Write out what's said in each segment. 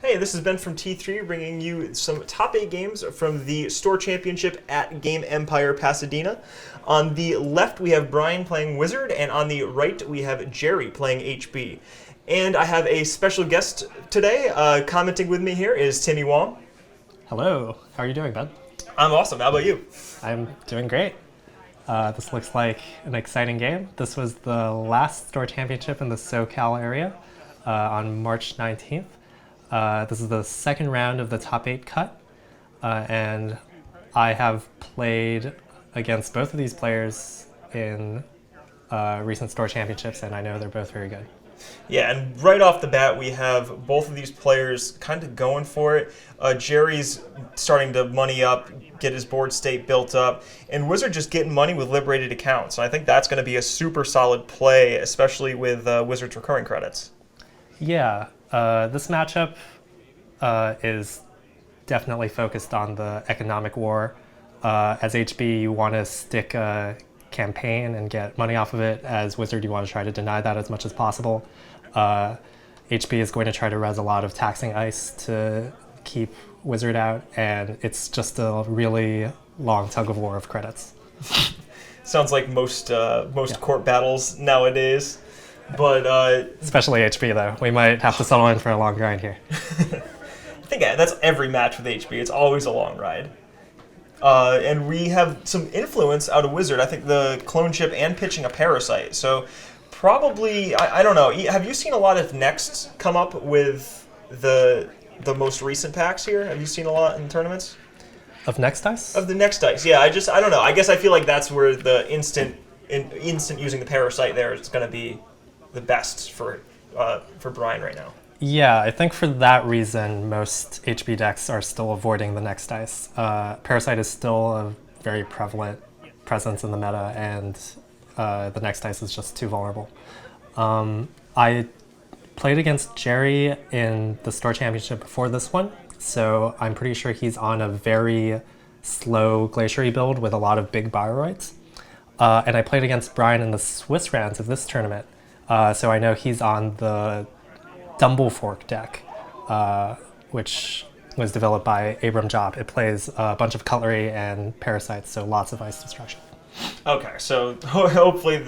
Hey, this is Ben from T3 bringing you some top 8 games from the Store Championship at Game Empire Pasadena. On the left, we have Brian playing Whizzard, and on the right, we have Gerry playing HB. And I have a special guest today. Commenting with me here is Timmy Wong. Hello, how are you doing, Ben? I'm awesome. How about you? I'm doing great. This looks like an exciting game. This was the last Store Championship in the SoCal area on March 19th. This is the second round of the top 8 cut, and I have played against both of these players in recent Store Championships, and I know they're both very good. Yeah, and right off the bat, we have both of these players kind of going for it. Gerry's starting to money up, get his board state built up, and Whizzard just getting money with liberated accounts. And I think that's going to be a super solid play, especially with Whizzard's recurring credits. Yeah, this matchup is definitely focused on the economic war. As HB, you want to stick a campaign and get money off of it. As Whizzard, you want to try to deny that as much as possible. HB is going to try to res a lot of taxing ice to keep Whizzard out, and it's just a really long tug of war of credits. Sounds like most court battles nowadays. But especially HB, though. We might have to settle in for a long grind here. I think that's every match with HB. It's always a long ride. And we have some influence out of Whizzard. I think the clone chip and pitching a parasite. So probably, I don't know. Have you seen a lot of Nexts come up with the most recent packs here? Have you seen a lot in tournaments? Of Next Dice? Of the Next Dice, yeah. I don't know. I guess I feel like that's where the instant using the parasite there is going to be the best for Brian right now. Yeah, I think for that reason, most HB decks are still avoiding the Next Dice. Parasite is still a very prevalent presence in the meta, and the Next Dice is just too vulnerable. I played against Gerry in the Store Championship before this one, so I'm pretty sure he's on a very slow Glaciary build with a lot of big Bioroids. And I played against Brian in the Swiss rounds of this tournament, so I know he's on the Dumble Fork deck, which was developed by Abram Job. It plays a bunch of cutlery and parasites, so lots of ice destruction. Okay, so hopefully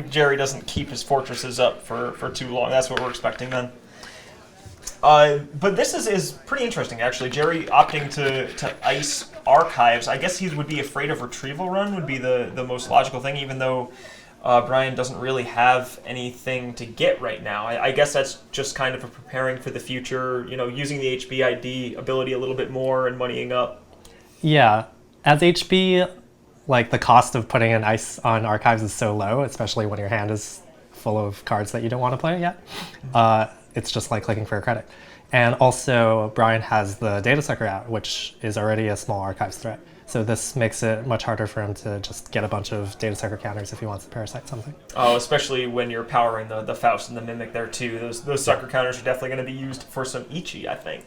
Gerry doesn't keep his fortresses up for too long. That's what we're expecting then. But this is pretty interesting, actually. Gerry opting to ice archives. I guess he would be afraid of retrieval run would be the most logical thing, even though Brian doesn't really have anything to get right now. I guess that's just kind of a preparing for the future, using the HBID ability a little bit more and moneying up. Yeah, as HB, like the cost of putting an ice on archives is so low, especially when your hand is full of cards that you don't want to play yet. It's just like clicking for a credit. And also, Brian has the Data Sucker out, which is already a small archives threat. So this makes it much harder for him to just get a bunch of Data Sucker counters if he wants to parasite something. Oh, especially when you're powering the Faust and the Mimic there too. Those sucker counters are definitely going to be used for some Ichi, I think.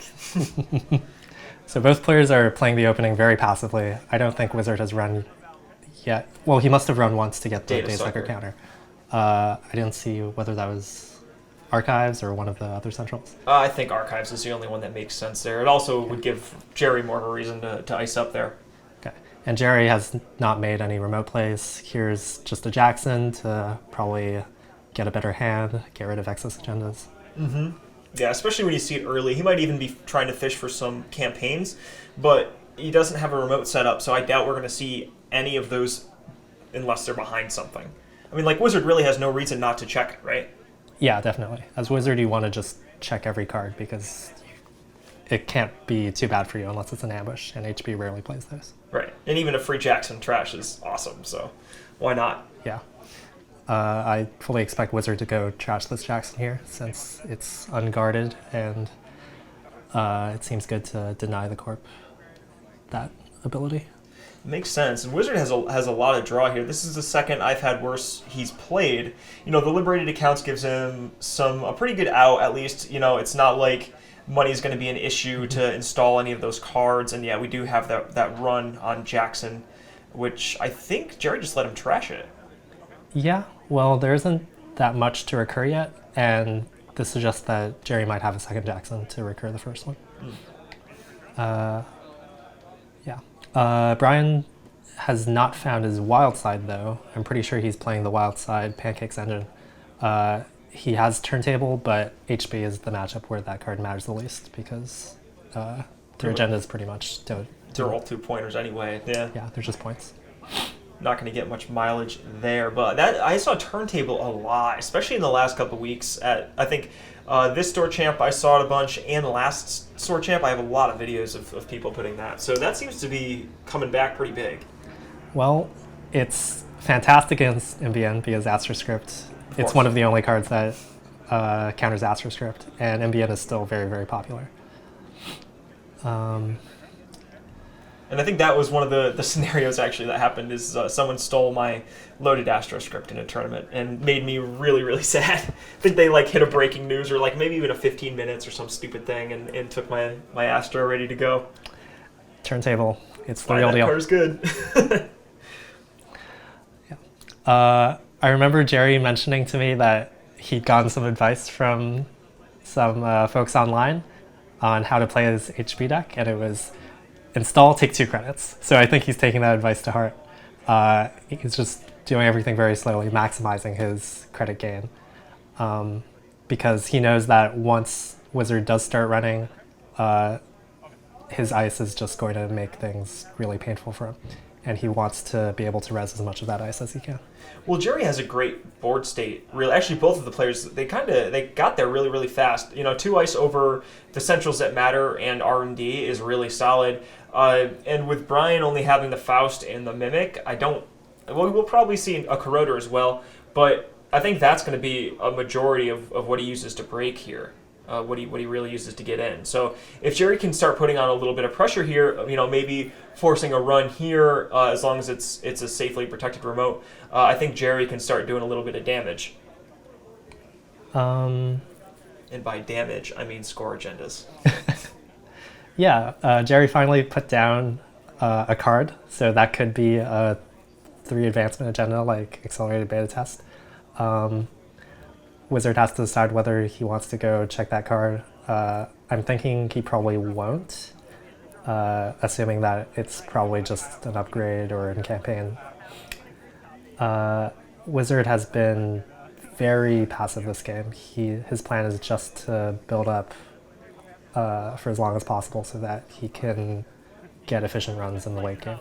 So both players are playing the opening very passively. I don't think Whizzard has run yet. Well, he must have run once to get the Data Sucker counter. I didn't see whether that was Archives or one of the other centrals. I think Archives is the only one that makes sense there. It also would give Gerry more of a reason to ice up there. Okay. And Gerry has not made any remote plays. Here's just a Jackson to probably get a better hand, get rid of excess agendas. Mm-hmm. Yeah, especially when you see it early. He might even be trying to fish for some campaigns, but he doesn't have a remote set up, so I doubt we're going to see any of those unless they're behind something. I mean, like, Whizzard really has no reason not to check it, right? Yeah, definitely. As Whizzard, you want to just check every card because it can't be too bad for you unless it's an ambush, and HB rarely plays those. Right, and even a free Jackson trash is awesome, so why not? Yeah. I fully expect Whizzard to go trash this Jackson here since it's unguarded, and it seems good to deny the Corp that ability. Makes sense. And Whizzard has a lot of draw here. This is the second I've had worse he's played. The liberated accounts gives him a pretty good out, at least. It's not like money's going to be an issue to install any of those cards. And yeah, we do have that run on Jackson, which I think Gerry just let him trash it. Yeah, well, there isn't that much to recur yet, and this suggests that Gerry might have a second Jackson to recur the first one. Brian has not found his wild side, though. I'm pretty sure he's playing the wild side Pancakes Engine. He has Turntable, but HB is the matchup where that card matters the least, because their agenda is pretty much... They're all 2-pointers anyway. Yeah, they're just points. Not going to get much mileage there, but I saw Turntable a lot, especially in the last couple of weeks. I think this Store Champ I saw it a bunch, and last Store Champ I have a lot of videos of people putting that. So that seems to be coming back pretty big. Well, it's fantastic against MBN because Astroscript, it's one of the only cards that counters Astroscript, and MBN is still very, very popular. And I think that was one of the scenarios actually that happened is someone stole my loaded Astro script in a tournament and made me really, really sad. I think they hit a breaking news or maybe even a 15 minutes or some stupid thing and took my Astro ready to go. Turntable, it's the real deal. That car's good. I remember Gerry mentioning to me that he'd gotten some advice from some folks online on how to play his HB deck, and it was install, take 2 credits. So I think he's taking that advice to heart. He's just doing everything very slowly, maximizing his credit gain. Because he knows that once Whizzard does start running, his ice is just going to make things really painful for him. And he wants to be able to res as much of that ice as he can. Well, Gerry has a great board state. Really, actually, both of the players they got there really, really fast. 2 ice over the centrals that matter and R&D is really solid. And with Brian only having the Faust and the Mimic, we'll probably see a Corroder as well. But I think that's going to be a majority of what he uses to break here. What he really uses to get in. So if Gerry can start putting on a little bit of pressure here, maybe forcing a run here, as long as it's a safely protected remote, I think Gerry can start doing a little bit of damage. And by damage, I mean score agendas. Yeah, Gerry finally put down a card, so that could be a 3 advancement agenda like Accelerated Beta Test. Whizzard has to decide whether he wants to go check that card. I'm thinking he probably won't, assuming that it's probably just an upgrade or in campaign. Whizzard has been very passive this game. His plan is just to build up for as long as possible so that he can get efficient runs in the late game.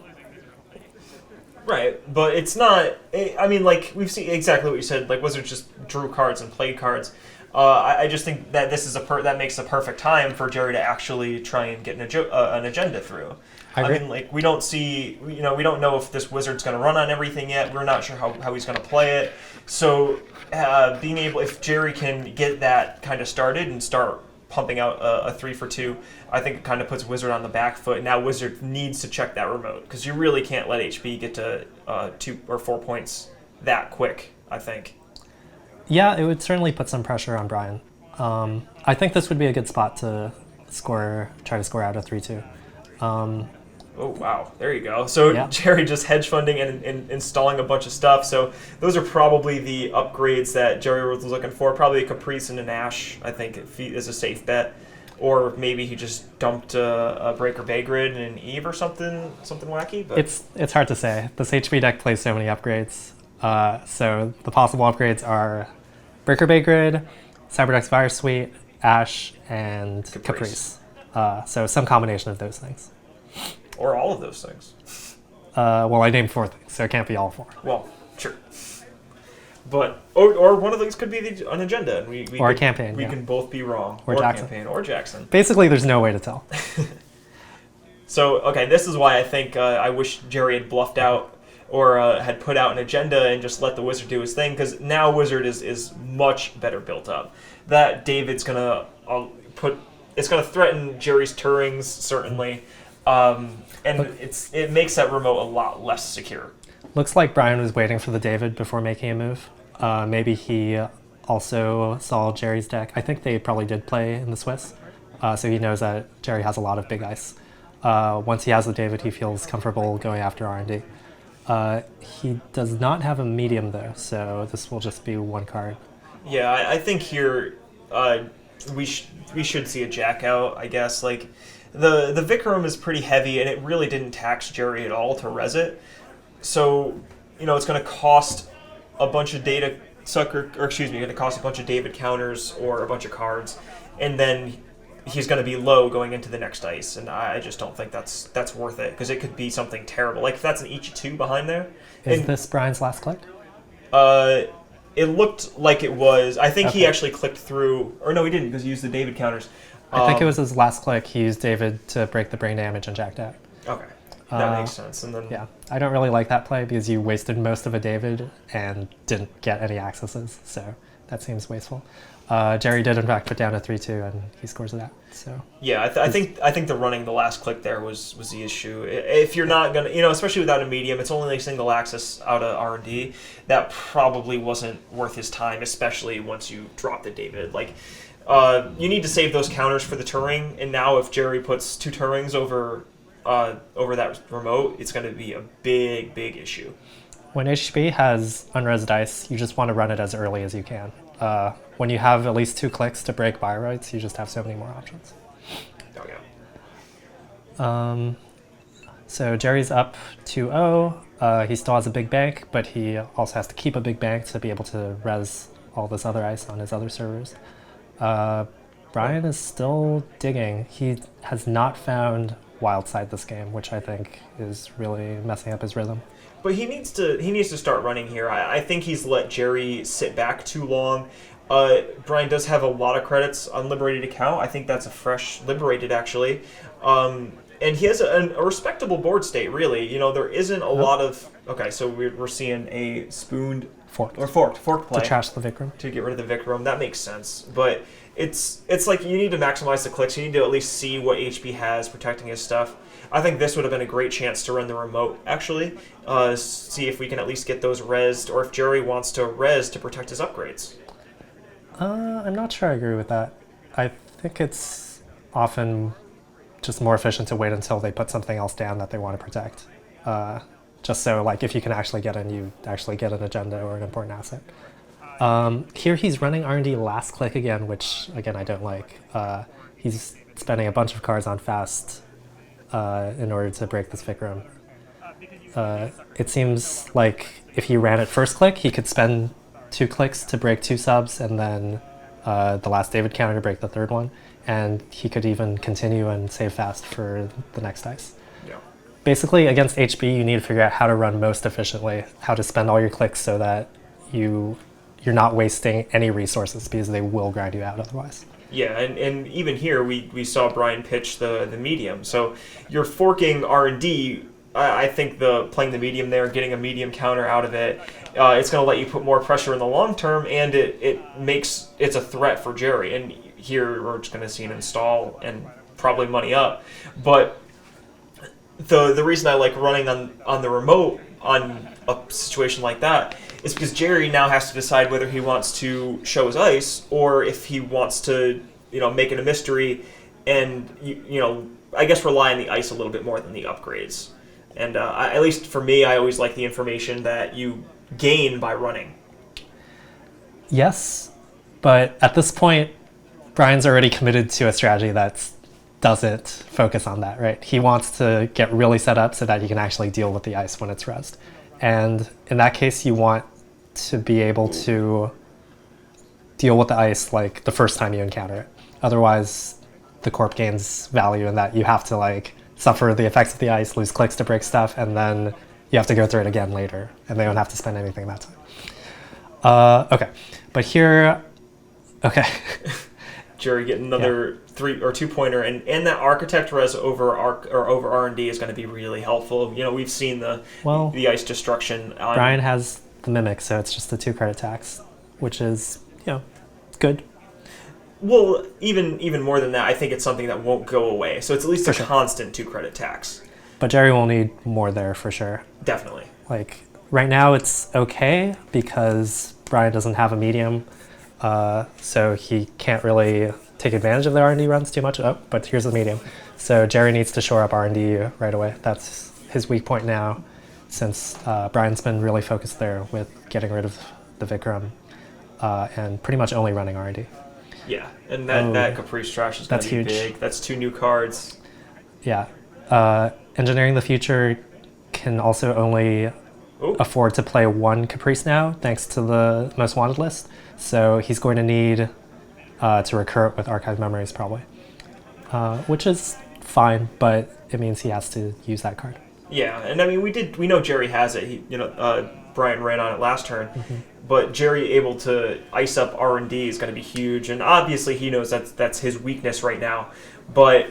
Right, but it's not... we've seen exactly what you said. Whizzard just drew cards and played cards. I just think that this is that makes a perfect time for Gerry to actually try and get an agenda through. I agree. We don't see... we don't know if this Wizard's going to run on everything yet. We're not sure how he's going to play it. So being able... If Gerry can get that kind of started and start pumping out a 3 for 2, I think it kind of puts Whizzard on the back foot. Now Whizzard needs to check that remote because you really can't let HB get to 2 or 4 points that quick, I think. Yeah, it would certainly put some pressure on Brian. I think this would be a good spot to try to score out a 3-2. Oh, wow. There you go. So yeah. Gerry just hedge funding and installing a bunch of stuff. So those are probably the upgrades that Gerry was looking for. Probably a Caprice and an Ash, I think, is a safe bet. Or maybe he just dumped a Breaker Bay Grid and an Eve or something wacky. But it's hard to say. This HB deck plays so many upgrades. So the possible upgrades are Breaker Bay Grid, Cyberdeck's Fire Suite, Ash, and Caprice. So some combination of those things. Or all of those things. Well, I named 4 things, so it can't be all 4. Well, sure. But or one of these could be an agenda, and we or a campaign. We can both be wrong. Or Jackson. Campaign or Jackson. Basically, there's no way to tell. So okay, this is why I think I wish Gerry had bluffed out or had put out an agenda and just let the Whizzard do his thing, because now Whizzard is much better built up. That David's gonna it's gonna threaten Gerry's Turings certainly. It makes that remote a lot less secure. Looks like Brian was waiting for the David before making a move. Maybe he also saw Gerry's deck. I think they probably did play in the Swiss, so he knows that Gerry has a lot of big ice. Once he has the David, he feels comfortable going after R&D. He does not have a medium though, so this will just be 1 card. Yeah, I think here we should see a jack out, I guess. Like the Vikram is pretty heavy, and it really didn't tax Gerry at all to res it. So it's going to cost a bunch of going to cost a bunch of David counters or a bunch of cards, and then he's going to be low going into the next ice, and I just don't think that's worth it, because it could be something terrible. Like if that's an EG2 behind there. Is this Brian's last click? It looked like it was. I think he actually clicked through, or no, he didn't, because he used the David counters. I think it was his last click. He used David to break the brain damage and jacked out. Okay, that makes sense. And then yeah, I don't really like that play because you wasted most of a David and didn't get any accesses, so that seems wasteful. Gerry did in fact put down a 3-2 and he scores that. So yeah, I think the running the last click there was the issue. If you're not gonna, especially without a medium, it's only a single access out of R&D. That probably wasn't worth his time, especially once you drop the David. Like you need to save those counters for the Turing, and now if Gerry puts 2 Turings over that remote, it's going to be a big issue. When HB has unres dice, you just want to run it as early as you can. When you have at least 2 clicks to break Bioroids, you just have so many more options. Oh yeah. So Gerry's up 2-0. He still has a big bank, but he also has to keep a big bank to be able to res all this other ice on his other servers. Brian is still digging. He has not found Wildside this game, which I think is really messing up his rhythm. But he needs to start running here. I think he's let Gerry sit back too long. Brian does have a lot of credits on Liberated account. I think that's a fresh Liberated, actually. And he has a respectable board state, really. There isn't a lot of... Okay, so we're seeing a spooned... Forked play. To trash the Vikram. To get rid of the Vikram. That makes sense. But it's like you need to maximize the clicks. You need to at least see what HP has protecting his stuff. I think this would have been a great chance to run the remote, actually. See if we can at least get those rezzed, or if Gerry wants to res to protect his upgrades. I'm not sure I agree with that. I think it's often just more efficient to wait until they put something else down that they want to protect. Just so, like, if you can actually get in, you actually get an agenda or an important asset. Here he's running R&D last click again, which, again, I don't like. He's spending a bunch of cards on fast in order to break this Vikram. It seems like if he ran it first click, he could spend 2 clicks to break 2 subs, and then the last David counter to break the third one, and he could even continue and save fast for the next dice. Yeah. Basically, against HB, you need to figure out how to run most efficiently, how to spend all your clicks so that you're not wasting any resources, because they will grind you out otherwise. Yeah, and even here, we saw Brian pitch the medium. So you're forking R&D. I think playing the medium there, getting a medium counter out of it, it's going to let you put more pressure in the long term, and it's a threat for Gerry. And here we're just going to see an install and probably money up. But the reason I like running on the remote on a situation like that is because Gerry now has to decide whether he wants to show his ice or if he wants to make it a mystery and I guess rely on the ice a little bit more than the upgrades. And at least for me, I always like the information that you gain by running. Yes, but at this point, Brian's already committed to a strategy that doesn't focus on that, right? He wants to get really set up so that he can actually deal with the ice when it's rezzed. And in that case, you want to be able to deal with the ice like the first time you encounter it. Otherwise, the corp gains value in that you have to suffer the effects of the ice, lose clicks to break stuff, and then you have to go through it again later, and they don't have to spend anything that time. Okay, but here, okay. Gerry getting another 3 or 2 pointer, and that architect res over R&D is going to be really helpful. We've seen the ice destruction. Brian has the mimic, so it's just a 2 credit tax, which is good. Well, even more than that, I think it's something that won't go away. So it's at least a constant 2 credit tax. But Gerry will need more there for sure. Definitely. Right now it's okay because Brian doesn't have a medium, so he can't really take advantage of the R&D runs too much. Oh, but here's the medium. So Gerry needs to shore up R&D right away. That's his weak point now, since Brian's been really focused there with getting rid of the Vikram and pretty much only running R&D. Yeah, and that Caprice Trash is going to be huge. big. That's 2 new cards. Yeah. Engineering the Future can also only afford to play 1 Caprice now, thanks to the Most Wanted list. So he's going to need to recur with Archive Memories, probably. Which is fine, but it means he has to use that card. Yeah, and I mean, we know Gerry has it. Brian ran on it last turn, but Gerry able to ice up R&D is going to be huge, and obviously he knows that's his weakness right now. But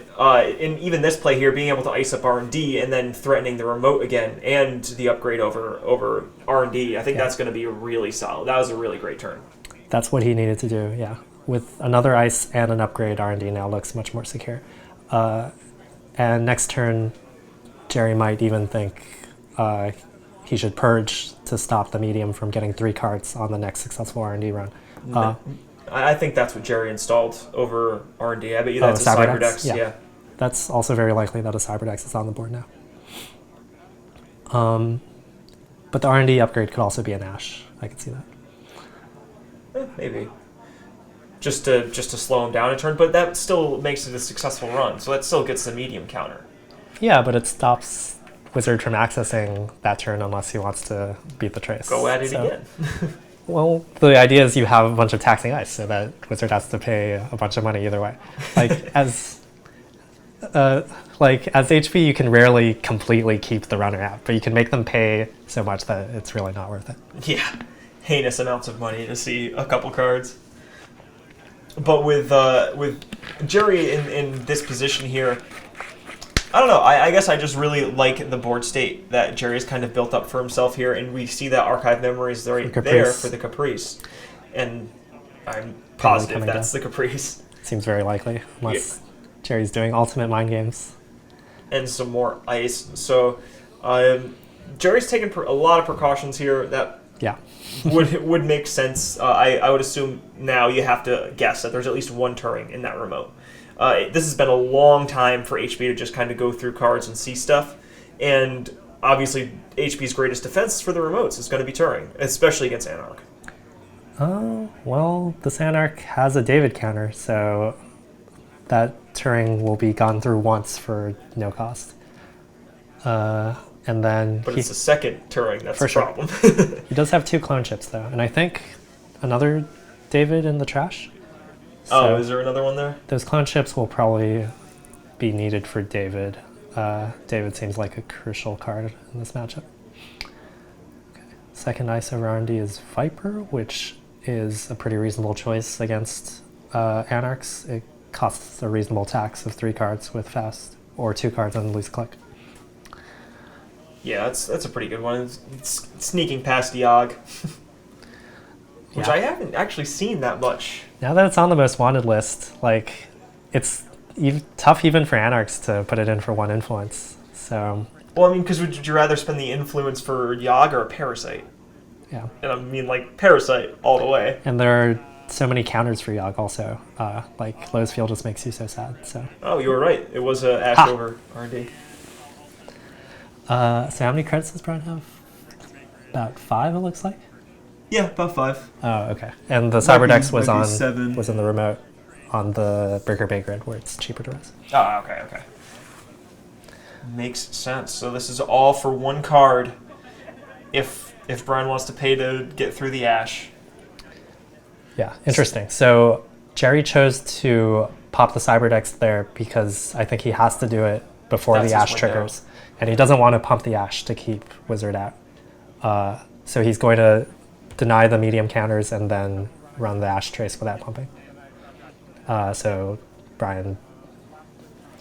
in even this play here, being able to ice up R&D and then threatening the remote again and the upgrade over R&D, I think that's going to be really solid. That was a really great turn. That's what he needed to do, yeah. With another ice and an upgrade, R&D now looks much more secure. And next turn, Gerry might even think he should purge to stop the medium from getting 3 cards on the next successful R&D run. I think that's what Gerry installed over R&D. I bet you that's a Cyberdex. Yeah. That's also very likely that a Cyberdex is on the board now. But the R&D upgrade could also be an Ash. I could see that. Maybe. Just to slow him down a turn, but that still makes it a successful run, so that still gets the medium counter. Yeah, but it stops Whizzard from accessing that turn unless he wants to beat the trace. Go at it again. Well, the idea is you have a bunch of taxing ice, so that Whizzard has to pay a bunch of money either way. As HP, you can rarely completely keep the runner out, but you can make them pay so much that it's really not worth it. Yeah, heinous amounts of money to see a couple cards. But with Gerry in this position here, I don't know. I guess I just really like the board state that Gerry's kind of built up for himself here, and we see that Archive Memories right there for the Caprice. And I'm positive that's the Caprice. Seems very likely, unless Gerry's doing ultimate mind games. And some more ice. So Gerry's taking a lot of precautions here that would make sense. I would assume now you have to guess that there's at least 1 Turing in that remote. This has been a long time for HP to just kind of go through cards and see stuff. And obviously, HP's greatest defense for the remotes is going to be Turing, especially against Anarch. Well, this Anarch has a David counter, so that Turing will be gone through once for no cost. And then but it's the second Turing that's the problem. He does have 2 clone chips, though, and I think another David in the trash. So is there another one there? Those clone chips will probably be needed for David. David seems like a crucial card in this matchup. Okay. Second ice over R&D is Viper, which is a pretty reasonable choice against Anarchs. It costs a reasonable tax of 3 cards with fast, or 2 cards on loose click. Yeah, that's a pretty good one. It's sneaking past Yogg. Which I haven't actually seen that much. Now that it's on the Most Wanted list, it's tough even for Anarchs to put it in for 1 influence. So. Well, I mean, because would you rather spend the influence for Yogg or a Parasite? Yeah. And I mean, Parasite all the way. And there are so many counters for Yogg also. Lowe's Field just makes you so sad. So. Oh, you were right. It was a Ash over R&D. So how many credits does Brian have? About 5, it looks like. Yeah, about 5. Oh, okay. And the Cyberdex was on 7. Was in the remote on the Breaker Bay grid where it's cheaper to res. Oh, okay. Makes sense. So this is all for 1 card. If Brian wants to pay to get through the Ash. Yeah, interesting. So Gerry chose to pop the Cyberdex there because I think he has to do it before the Ash triggers. And he doesn't want to pump the Ash to keep Whizzard out. So he's going to deny the medium counters and then run the Ash trace without pumping. So Brian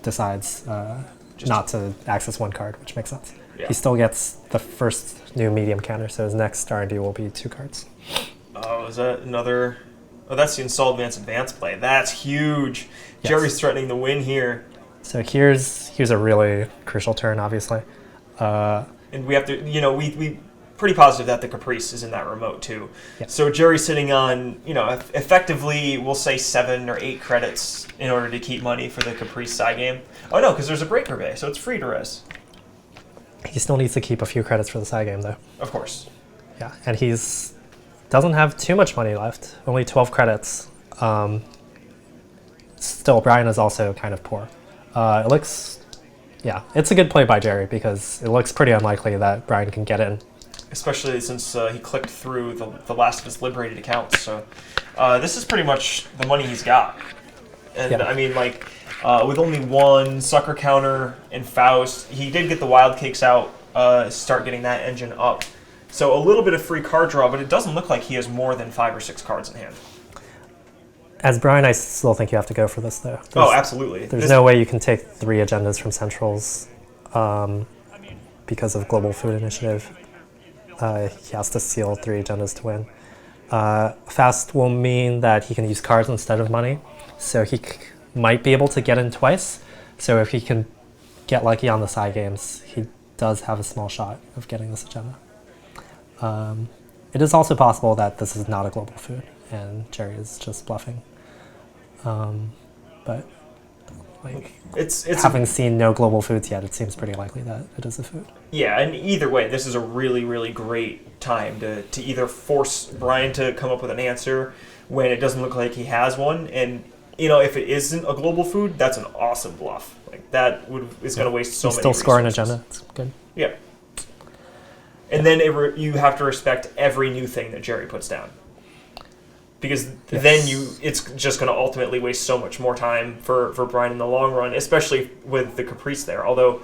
decides not to access 1 card, which makes sense. Yeah. He still gets the first new medium counter, so his next R&D will be 2 cards. Oh, is that another... Oh, that's the Install Advance play. That's huge. Yes. Gerry's threatening the win here. So here's a really crucial turn, obviously. And we have to, we pretty positive that the Caprice is in that remote too. Yeah. So Gerry's sitting on, effectively, we'll say 7 or 8 credits in order to keep money for the Caprice side game. Oh no, because there's a Breaker Bay, so it's free to res. He still needs to keep a few credits for the side game, though. Of course. Yeah, and doesn't have too much money left, only 12 credits. still, Brian is also kind of poor. It looks, yeah, it's a good play by Gerry because it looks pretty unlikely that Brian can get in. Especially since he clicked through the last of his liberated accounts. So this is pretty much the money he's got. And Yeah. I mean, like, with only one sucker counter and Faust, he did get the wild cakes out, start getting that engine up. So a little bit of free card draw, but it doesn't look like he has more than 5 or 6 cards in hand. As Brian, I still think you have to go for this, though. Oh, absolutely. There's no way you can take 3 agendas from Centrals because of Global Food Initiative. He has to seal 3 agendas to win. Fast will mean that he can use cards instead of money, so he might be able to get in twice. So if he can get lucky on the side games, he does have a small shot of getting this agenda. It is also possible that this is not a Global Food and Gerry is just bluffing. But like, it's having seen no Global Foods yet, it seems pretty likely that it is a food. Yeah, and either way, this is a really, really great time to either force Brian to come up with an answer when it doesn't look like he has one, and if it isn't a Global Food, that's an awesome bluff. Like that is going to waste so many. Still score an resources. agenda. It's good. Yeah, and then you have to respect every new thing that Gerry puts down, because then it's just going to ultimately waste so much more time for Brian in the long run, especially with the Caprice there. Although,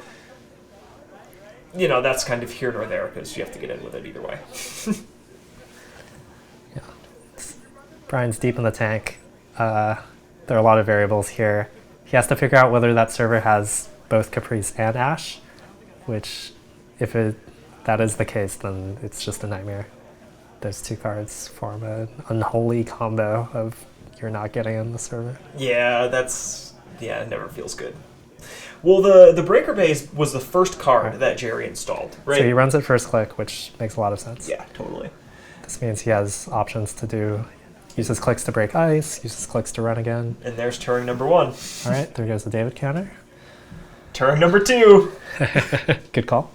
that's kind of here nor there because you have to get in with it either way. Yeah, Brian's deep in the tank. There are a lot of variables here. He has to figure out whether that server has both Caprice and Ash, which, if that is the case, then it's just a nightmare. Those 2 cards form an unholy combo of you're not getting in the server. Yeah, it never feels good. Well, the Breaker Base was the first card that Gerry installed, right? So he runs it first click, which makes a lot of sense. Yeah, totally. This means he has options to uses clicks to break ice, uses clicks to run again. And there's turn number 1. All right, there goes the David counter. Turn number 2. Good call.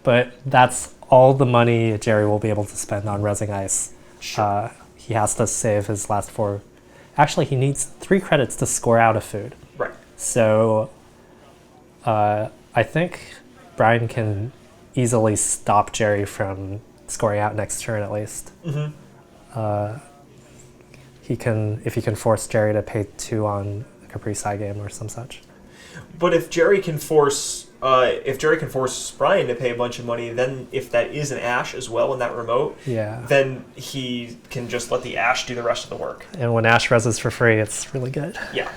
But that's all the money Gerry will be able to spend on resing ice. Sure. He has to save his last 4. Actually, he needs 3 credits to score out a food. Right. So I think Brian can easily stop Gerry from scoring out next turn at least. Mm-hmm. If he can force Gerry to pay 2 on a Caprice side game or some such. But if Gerry can force Brian to pay a bunch of money, then if that is an Ash as well in that remote, then he can just let the Ash do the rest of the work. And when Ash reses for free, it's really good. Yeah.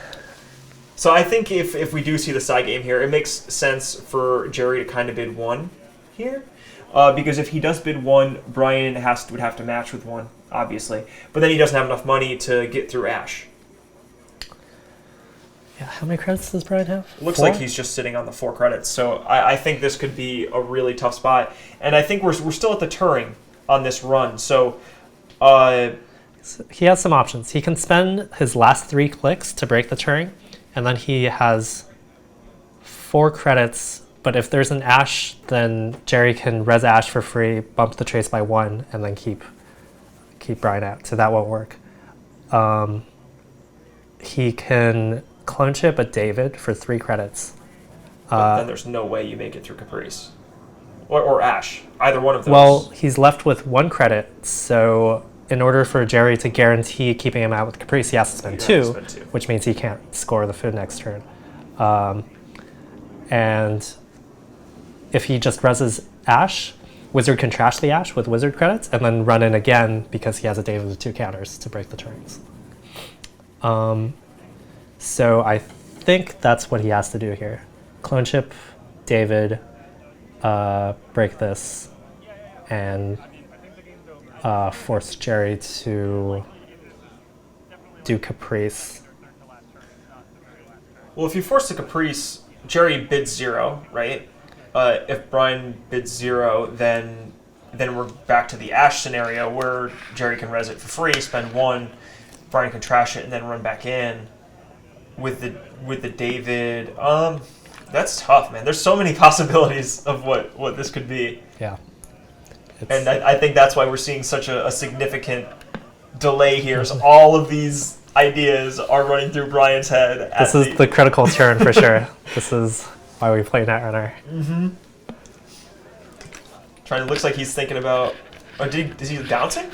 So I think if we do see the side game here, it makes sense for Gerry to kind of bid 1 here. Because if he does bid 1, Brian would have to match with 1, obviously. But then he doesn't have enough money to get through Ash. Yeah, how many credits does Brian have? Looks 4? like he's just sitting on the 4 credits. So I think this could be a really tough spot. And I think we're still at the Turing on this run. So he has some options. He can spend his last 3 clicks to break the Turing, and then he has 4 credits. But if there's an Ash, then Gerry can res Ash for free, bump the trace by 1, and then keep Brian out. So that won't work. He can clone chip a David for 3 credits. But then there's no way you make it through Caprice. Or Ash. Either one of those. Well, he's left with 1 credit, so in order for Gerry to guarantee keeping him out with Caprice, he has to spend 2, which means he can't score the food next turn. And if he just reses Ash, Whizzard can trash the Ash with Whizzard credits and then run in again because he has a David with 2 counters to break the turns. So I think that's what he has to do here. Clone chip, David, break this, and force Gerry to do Caprice. Well, if you force the Caprice, Gerry bids 0, right? If Brian bids 0, then we're back to the Ash scenario where Gerry can res it for free, spend 1, Brian can trash it, and then run back in with the David. That's tough, man. There's so many possibilities of what this could be. Yeah. And I think that's why we're seeing such a significant delay here. So all of these ideas are running through Brian's head. This is the critical turn for sure. This is why we play Netrunner. Looks like he's thinking about. Oh, is he bouncing?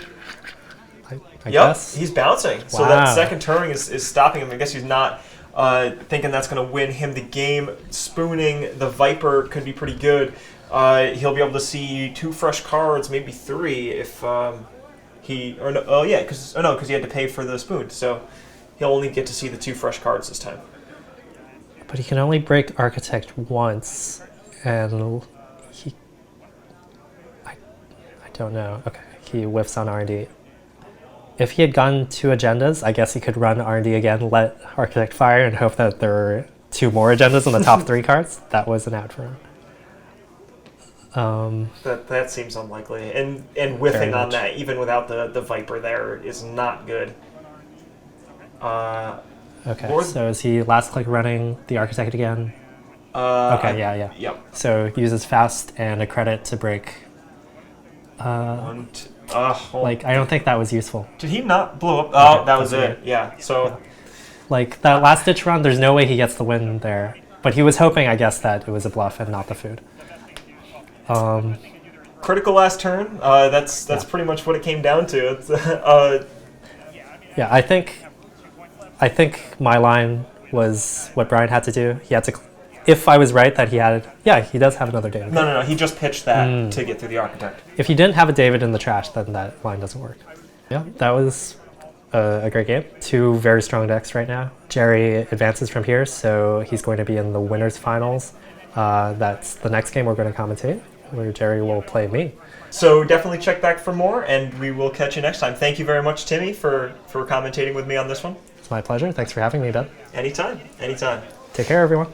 I guess. He's bouncing. So that second turn is stopping him. I guess he's not thinking that's going to win him the game. Spooning the Viper could be pretty good. He'll be able to see 2 fresh cards, maybe 3 if because he had to pay for the spoon. So he'll only get to see the 2 fresh cards this time. But he can only break Architect once, and I don't know. Okay, he whiffs on R&D. If he had gotten 2 agendas, I guess he could run R&D again, let Architect fire, and hope that there were 2 more agendas in the top 3 cards. That was an out for him. That seems unlikely, and whiffing on that, even without the Viper there, is not good. Okay, so is he last click running the Architect again? Yeah. Yep. So he uses fast and a credit to break. I don't think that was useful. Did he not blow up? Oh, okay, that was it. Yeah. So, like that last ditch run, there's no way he gets the win there. But he was hoping, I guess, that it was a bluff and not the food. Critical last turn. That's pretty much what it came down to. It's, yeah, I think my line was what Brian had to do. He had to. If I was right that he does have another David. No. He just pitched that to get through the Architect. If he didn't have a David in the trash, then that line doesn't work. Yeah, that was a great game. 2 very strong decks right now. Gerry advances from here, so he's going to be in the winners finals. That's the next game we're going to commentate, where Gerry will play me. So definitely check back for more, and we will catch you next time. Thank you very much, Timmy, for commentating with me on this one. It's my pleasure. Thanks for having me, Ben. Anytime. Take care, everyone.